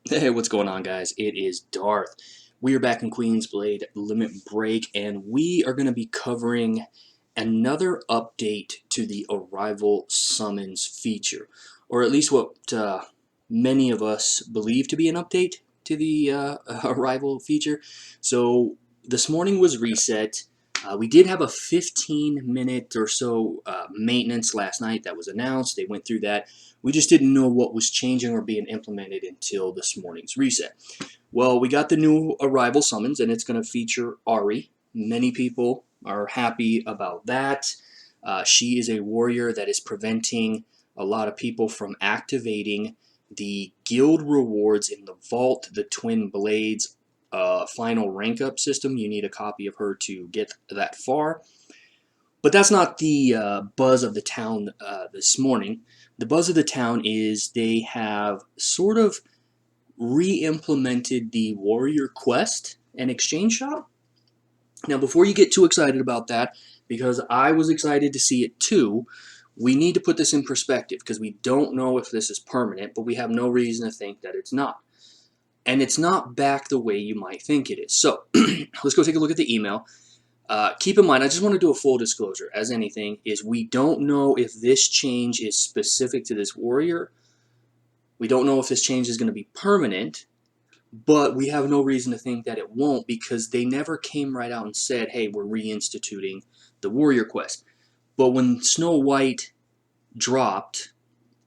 Hey, what's going on, guys? It is Darth. We are back in Queensblade Limit Break, and we are going to be covering another update to the Arrival Summons feature, or at least what many of us believe to be an update to the Arrival feature. So this morning was reset. We did have a 15-minute or so maintenance last night that was announced. They went through that. We just didn't know what was changing or being implemented until this morning's reset. Well, we got the new Arrival Summons, and it's going to feature Ari. Many people are happy about that. She is a warrior that is preventing a lot of people from activating the guild rewards in the Vault, the Twin Blades final rank up system. You need a copy of her to get that far. But that's not the buzz of the town this morning. The buzz of the town is they have sort of re-implemented the warrior quest and exchange shop. Now, before you get too excited about that, because I was excited to see it too, we need to put this in perspective because we don't know if this is permanent, but we have no reason to think that it's not. And it's not back the way you might think it is. So let's go take a look at the email. Keep in mind, I just want to do a full disclosure, as anything, is we don't know if this change is specific to this warrior. We don't know if this change is going to be permanent, but we have no reason to think that it won't because they never came right out and said, hey, we're reinstituting the warrior quest. But when Snow White dropped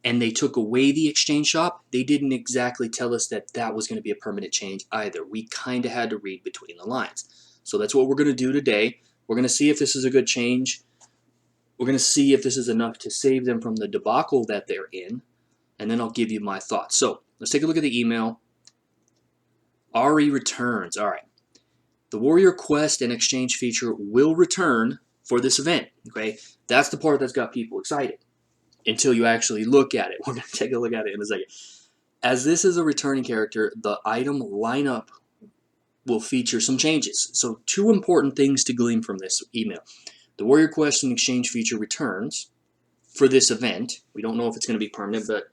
and they took away the exchange shop, they didn't exactly tell us that that was going to be a permanent change either. We kind of had to read between the lines. So that's what we're going to do today. We're going to see if this is a good change. We're going to see if this is enough to save them from the debacle that they're in. And then I'll give you my thoughts. So let's take a look at the email. Ari returns. All right. The warrior quest and exchange feature will return for this event. Okay. That's the part that's got people excited until you actually look at it. We're going to take a look at it in a second. As this is a returning character, the item lineup will feature some changes. So two important things to glean from this email. The warrior quest and exchange feature returns for this event. We don't know if it's going to be permanent, but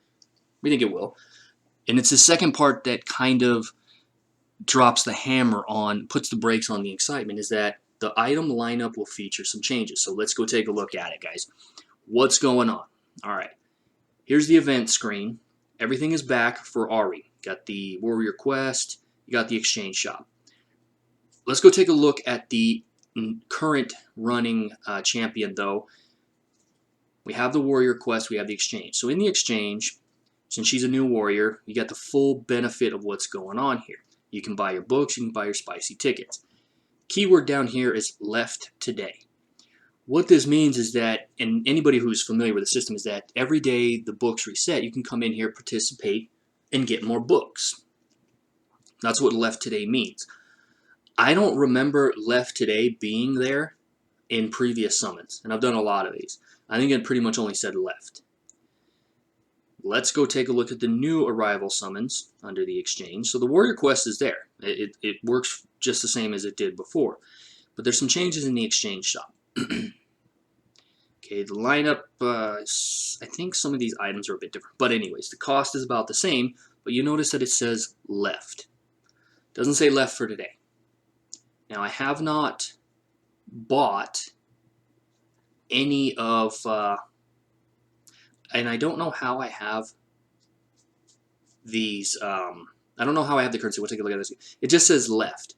we think it will. And it's the second part that kind of drops the hammer on, puts the brakes on the excitement, is that the item lineup will feature some changes. So let's go take a look at it, guys. What's going on? All right. Here's the event screen. Everything is back for Ari. Got the warrior quest. You got the exchange shop. Let's go take a look at the current running champion, though. We have the warrior quest. We have the exchange. So in the exchange, since she's a new warrior, you get the full benefit of what's going on here. You can buy your books. You can buy your spicy tickets. Keyword down here is left today. What this means is that, and anybody who's familiar with the system, is that every day the books reset, you can come in here, participate, and get more books. That's what left today means. I don't remember left today being there in previous summons, and I've done a lot of these. I think it pretty much only said left. Let's go take a look at the new arrival summons under the exchange. So the warrior quest is there. It works just the same as it did before. But there's some changes in the exchange shop. Okay, the lineup, I think some of these items are a bit different. But anyways, the cost is about the same, but you notice that it says left. It doesn't say left for today. Now, I have not bought any of, and I don't know how I have these, I don't know how I have the currency. We'll take a look at this. It just says left.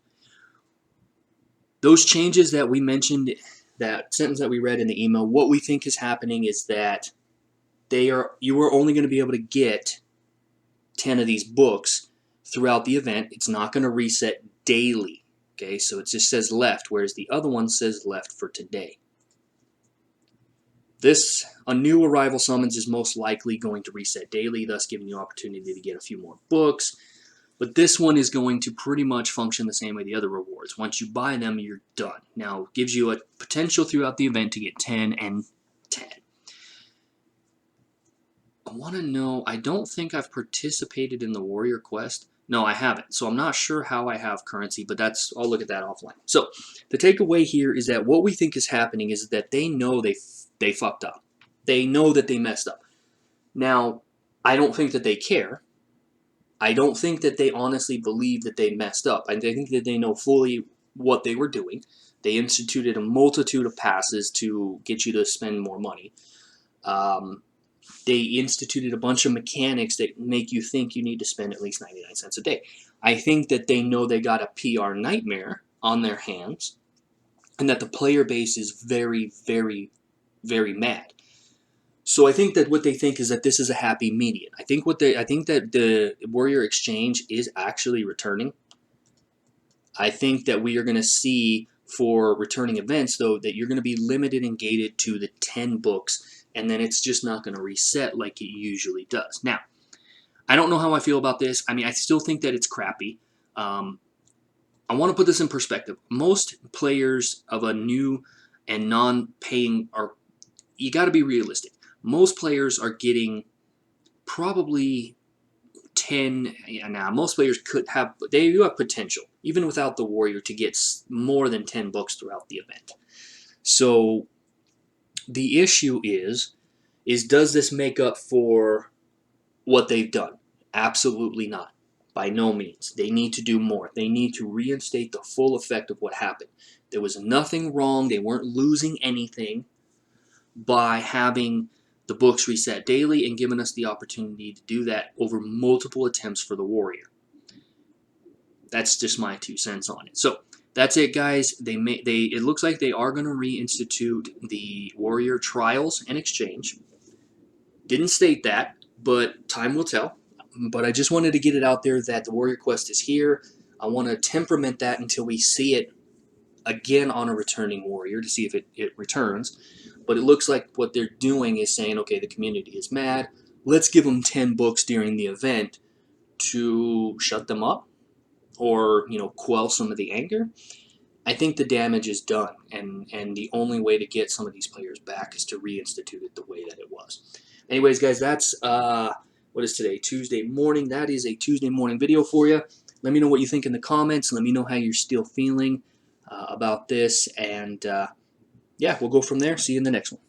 Those changes that we mentioned, that sentence that we read in the email, what we think is happening is that you are only going to be able to get 10 of these books throughout the event. It's not going to reset daily. Okay, so it just says left, whereas the other one says left for today. A new arrival summons is most likely going to reset daily, thus giving you opportunity to get a few more books. But this one is going to pretty much function the same way the other rewards. Once you buy them, you're done. Now, it gives you a potential throughout the event to get 10 and 10. I want to know, I don't think I've participated in the warrior quest. No, I haven't. So I'm not sure how I have currency, but I'll look at that offline. So the takeaway here is that what we think is happening is that they know they fucked up. They know that they messed up. Now, I don't think that they care. I don't think that they honestly believe that they messed up. I think that they know fully what they were doing. They instituted a multitude of passes to get you to spend more money. They instituted a bunch of mechanics that make you think you need to spend at least 99 cents a day. I think that they know they got a PR nightmare on their hands and that the player base is very, very, very mad. So I think that what they think is that this is a happy median. I think that the Warrior Exchange is actually returning. I think that we are going to see for returning events, though, that you're going to be limited and gated to the 10 books, and then it's just not going to reset like it usually does. Now, I don't know how I feel about this. I mean, I still think that it's crappy. I want to put this in perspective. Most players of a new and non-paying are, you got to be realistic. Most players are getting probably 10. Now, most players they do have potential, even without the Warrior, to get more than 10 books throughout the event. So the issue is does this make up for what they've done? Absolutely not. By no means. They need to do more. They need to reinstate the full effect of what happened. There was nothing wrong. They weren't losing anything by having the books reset daily and giving us the opportunity to do that over multiple attempts for the Warrior. That's just my 2 cents on it. So that's it, guys. It looks like they are going to reinstitute the Warrior Trials and Exchange. Didn't state that, but time will tell. But I just wanted to get it out there that the Warrior Quest is here. I want to temperament that until we see it again on a returning Warrior to see if it returns. But it looks like what they're doing is saying, okay, the community is mad. Let's give them 10 books during the event to shut them up or, quell some of the anger. I think the damage is done, and the only way to get some of these players back is to reinstitute it the way that it was. Anyways, guys, that's, what is today? Tuesday morning. That is a Tuesday morning video for you. Let me know what you think in the comments. Let me know how you're still feeling about this, and yeah, we'll go from there. See you in the next one.